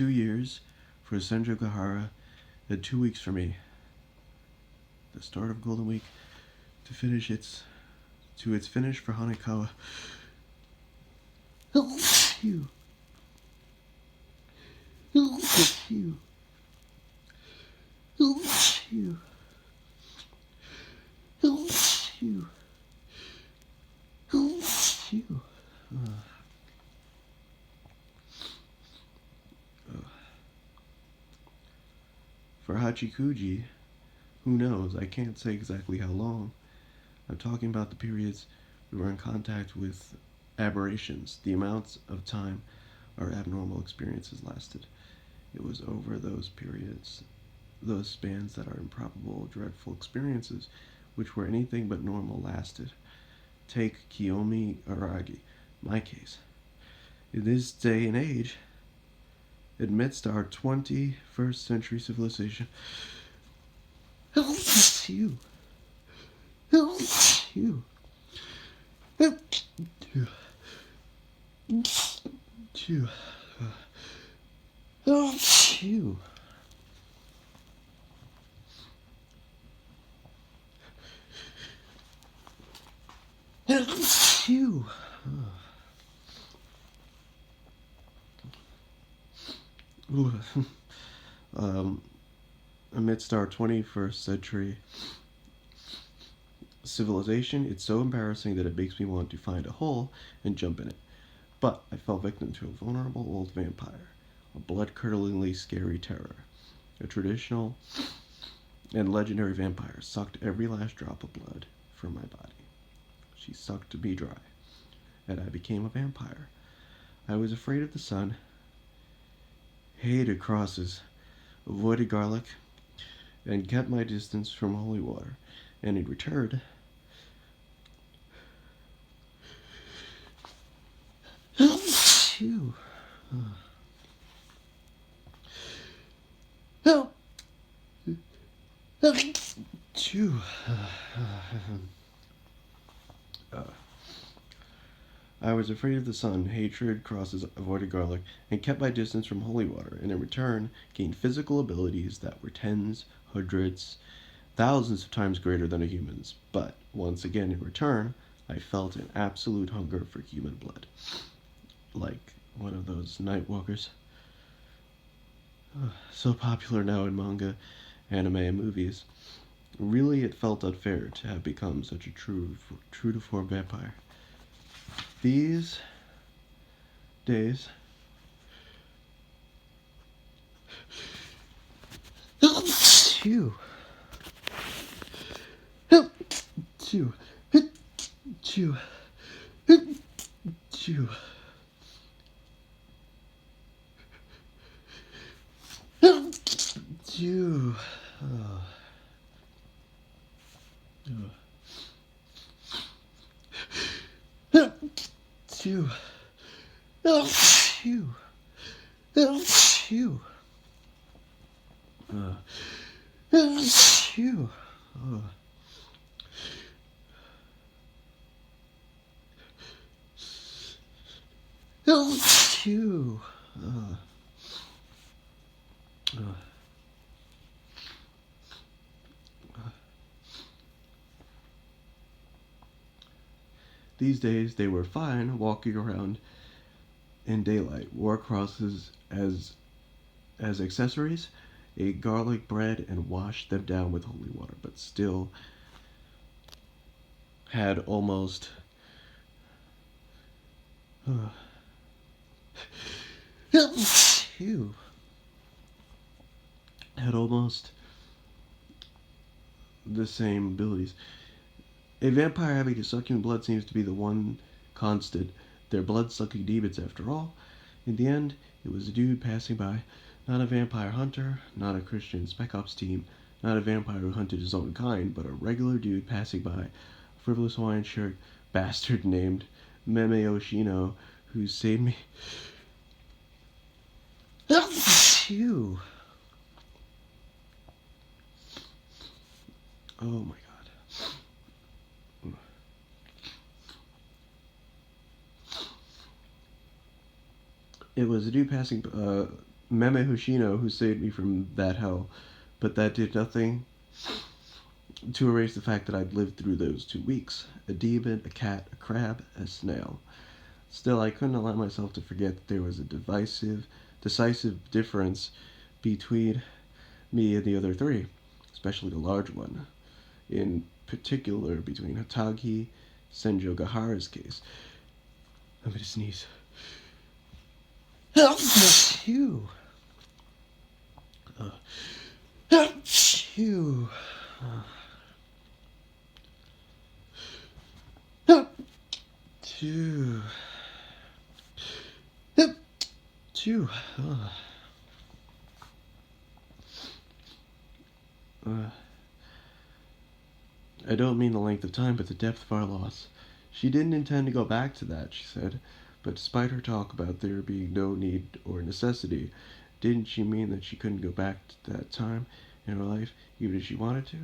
2 years for Senjo Gahara, and 2 weeks for me. The start of Golden Week to its finish for Hanekawa. Phew. Phew. Phew. Phew. Phew. For Hachikuji, who knows? I can't say exactly how long. I'm talking about the periods we were in contact with aberrations, the amounts of time our abnormal experiences lasted. It was over those periods, those spans that our improbable, dreadful experiences, which were anything but normal, lasted. Take Kiyomi Aragi, my case. In this day and age, amidst our 21st century civilization, you. You. You. You. You. Amidst our 21st century civilization, it's so embarrassing that it makes me want to find a hole and jump in it. But I fell victim to a vulnerable old vampire, a blood-curdlingly scary terror. A traditional and legendary vampire sucked every last drop of blood from my body. She sucked me dry, and I became a vampire. I was afraid of the sun, hated crosses, avoided garlic, and kept my distance from holy water. And in return, phew. Phew. I was afraid of the sun, hatred, crosses, avoided garlic, and kept my distance from holy water, and in return gained physical abilities that were tens, hundreds, thousands of times greater than a human's. But, once again, in return, I felt an absolute hunger for human blood. Like one of those night walkers. So popular now in manga, anime, and movies. Really, it felt unfair to have become such a true to form vampire. These days, chew, chew, chew, chew, chew. Phew. Phew. Phew. Phew. Phew. These days, they were fine walking around in daylight, wore crosses as accessories, ate garlic bread, and washed them down with holy water, but still had almost phew, had almost the same abilities. A vampire having to suck human blood seems to be the one constant. They're blood-sucking demons, after all. In the end, it was a dude passing by, not a vampire hunter, not a Christian spec ops team, not a vampire who hunted his own kind, but a regular dude passing by, a frivolous Hawaiian shirt bastard named Meme Oshino, who saved me. Phew. Oh my god. It was a dude Meme Hoshino, who saved me from that hell, but that did nothing to erase the fact that I'd lived through those 2 weeks. A demon, a cat, a crab, a snail. Still, I couldn't allow myself to forget that there was a decisive difference between me and the other three, especially the large one. In particular, between Hatagi Senjo Gahara's case. I'm gonna sneeze. Phew. Phew. Phew. Phew. I don't mean the length of time, but the depth of our loss. She didn't intend to go back to that, she said, but despite her talk about there being no need or necessity, didn't she mean that she couldn't go back to that time in her life, even if she wanted to?